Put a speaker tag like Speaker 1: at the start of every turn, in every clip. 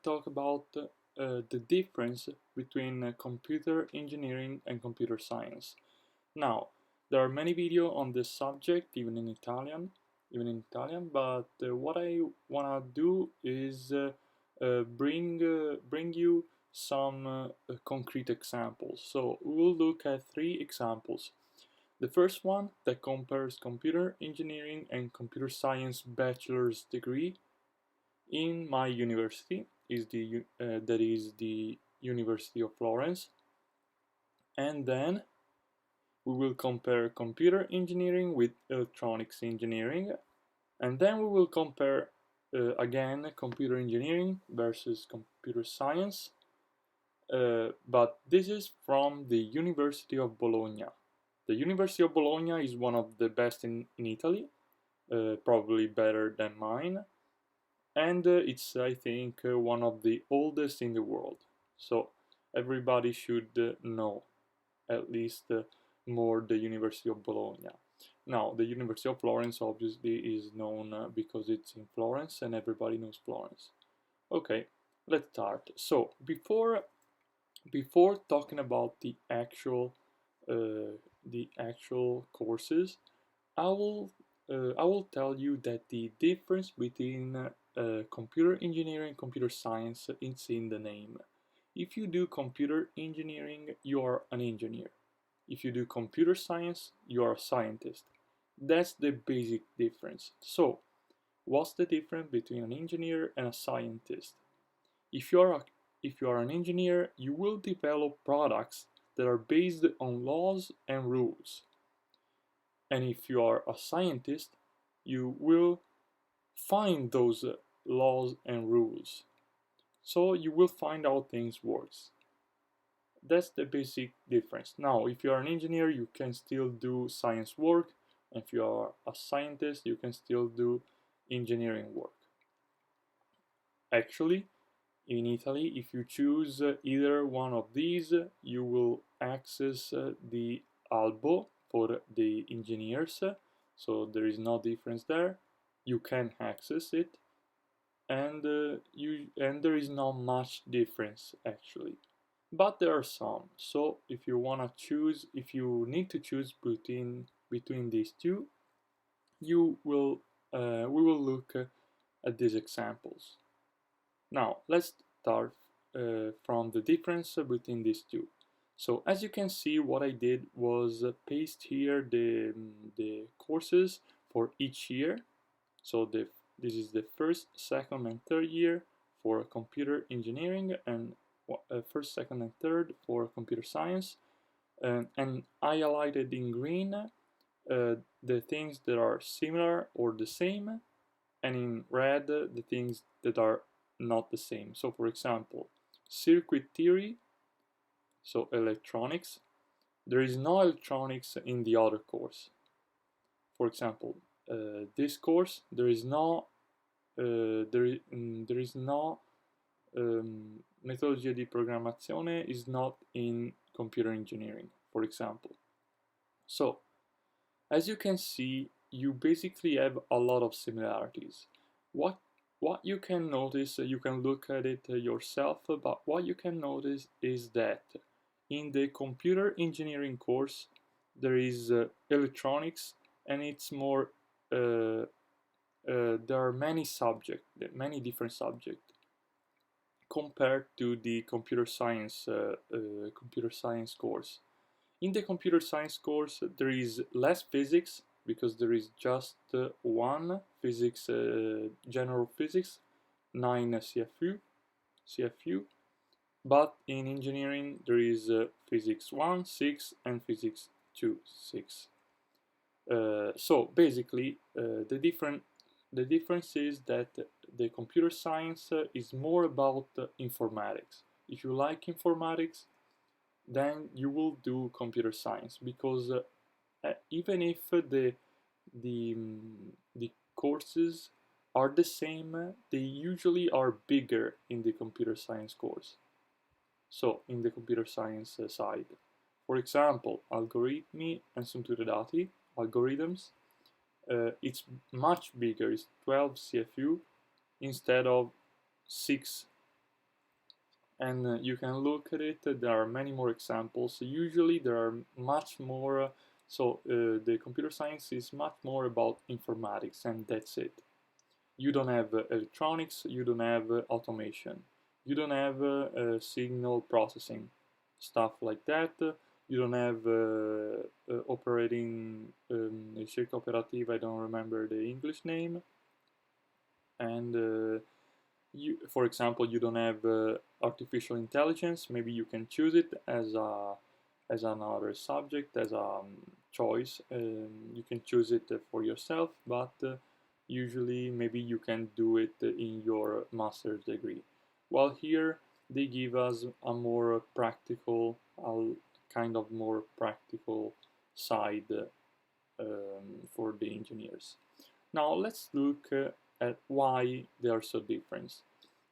Speaker 1: talk about the difference between computer engineering and computer science. Now, there are many videos on this subject, even in Italian. But what I wanna do is bring you some concrete examples. So we will look at three examples. The first one that compares computer engineering and computer science bachelor's degree in my university is the University of Florence, and then we will compare computer engineering with electronics engineering, and then we will compare again computer engineering versus computer science, but this is from the University of Bologna. The University of Bologna is one of the best in Italy, probably better than mine, and it's, I think, one of the oldest in the world. So everybody should know at least more the University of Bologna. Now, the University of Florence obviously is known because it's in Florence and everybody knows Florence. Okay, let's start. So before talking about the actual courses, I will tell you that the difference between computer engineering and computer science is in the name. If you do computer engineering, you are an engineer. If you do computer science, you are a scientist. That's the basic difference. So, what's the difference between an engineer and a scientist? If you are an engineer, you will develop products that are based on laws and rules. And if you are a scientist, you will find those laws and rules. So you will find out things works. That's the basic difference. Now, if you are an engineer, you can still do science work. And if you are a scientist, you can still do engineering work. Actually, in Italy, if you choose either one of these, you will access the albo for the engineers, so there is no difference there. You can access it, and there is not much difference actually, but there are some. So if you need to choose between these two, we will look at these examples. Now let's start from the difference between these two. So as you can see, what I did was paste here the courses for each year. So this is the first, second, and third year for computer engineering, and first, second, and third for computer science. And I highlighted in green the things that are similar or the same, and in red the things that are not the same. So for example, circuit theory, so electronics, there is no electronics in the other course. For example, this course, there is no metodologia di programmazione is not in computer engineering, for example. So as you can see, you basically have a lot of similarities. What you can notice, you can look at it yourself, but what you can notice is that in the computer engineering course there is electronics, and it's more there are many different subjects compared to the computer science course. In the computer science course, there is less physics because there is just one physics, general physics, 9 CFU. But in engineering, there is physics 1, 6, and physics 2, 6. So basically, the difference is that the computer science is more about informatics. If you like informatics, then you will do computer science, because even if the courses are the same, they usually are bigger in the computer science course. So in the computer science side, for example, algoritmi and strutture dati, algorithms, it's much bigger. It's 12 CFU instead of 6 and you can look at it. There are many more examples. Usually there are much more, the computer science is much more about informatics, and that's it. You don't have electronics, you don't have automation, you don't have signal processing, stuff like that. You don't have operating circuit operative, I don't remember the English name, and for example, you don't have artificial intelligence. Maybe you can choose it as another subject, as a choice. You can choose it for yourself, but usually maybe you can do it in your master's degree. While here they give us a more practical, kind of more practical side for the engineers. Now let's look at why they are so different.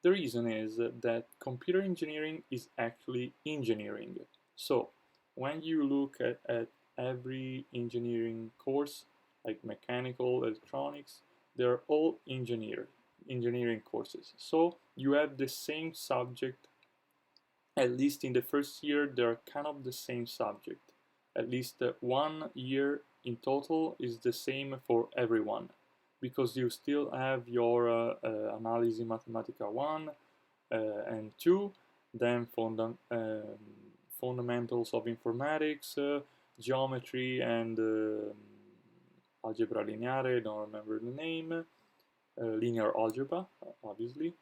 Speaker 1: The reason is that computer engineering is actually engineering. So when you look at every engineering course, like mechanical, electronics, they're all engineering courses. So you have the same subject, at least in the first year, they're kind of the same subject. At least 1 year in total is the same for everyone, because you still have your Analisi Matematica 1 and 2, then fundamentals of informatics, geometry, and algebra lineare, I don't remember the name, linear algebra, obviously,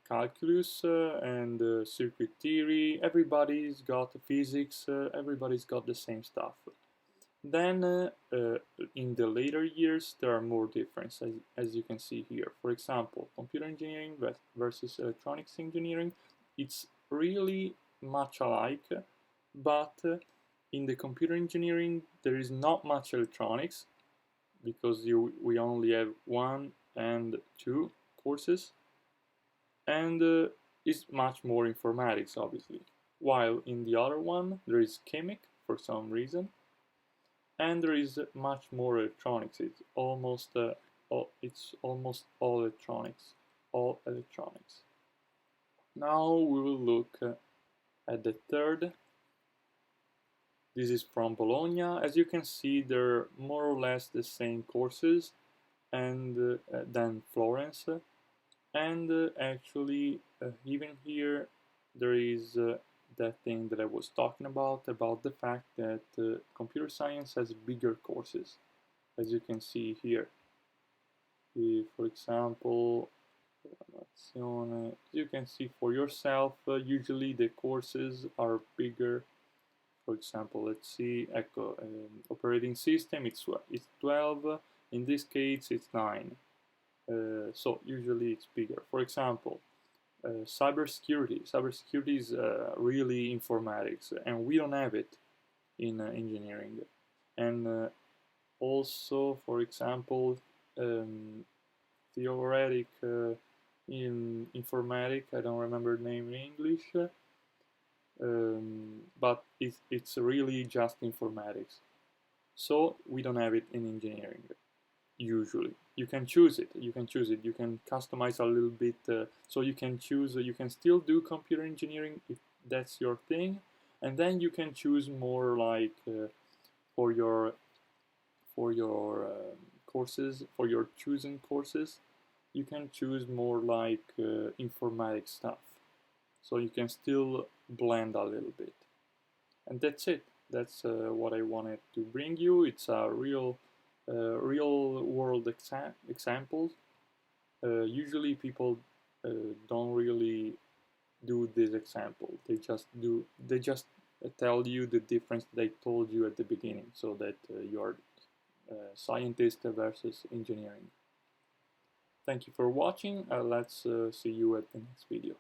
Speaker 1: calculus and circuit theory. Everybody's got physics, everybody's got the same stuff. Then in the later years there are more differences, as you can see here. For example, computer engineering versus electronics engineering, it's really much alike, but in the computer engineering there is not much electronics, because we only have 1 and 2 courses, and is much more informatics, obviously. While in the other one there is chemic for some reason, and there is much more electronics. It's almost all electronics, all electronics. Now we will look at the third. This is from Bologna. As you can see, they're more or less the same courses and than Florence. And actually, even here, there is that thing that I was talking about the fact that computer science has bigger courses, as you can see here. For example, you can see for yourself, usually the courses are bigger. For example, let's see, ecco, operating system, it's 12, in this case it's 9. So usually it's bigger. For example, cybersecurity. Cybersecurity is really informatics, and we don't have it in engineering. And also, for example, theoretic in informatic, I don't remember the name in English, but it's really just informatics. So we don't have it in engineering. Usually you can choose it, you can customize a little bit, so you can choose, you can still do computer engineering if that's your thing, and then you can choose more like for your courses, for your chosen courses, you can choose more like informatics stuff, so you can still blend a little bit. And that's it. That's what I wanted to bring you. It's a real world examples. Usually people don't really do this example. They just tell you the difference they told you at the beginning, so that you're scientist versus engineering. Thank you for watching. Let's see you at the next video.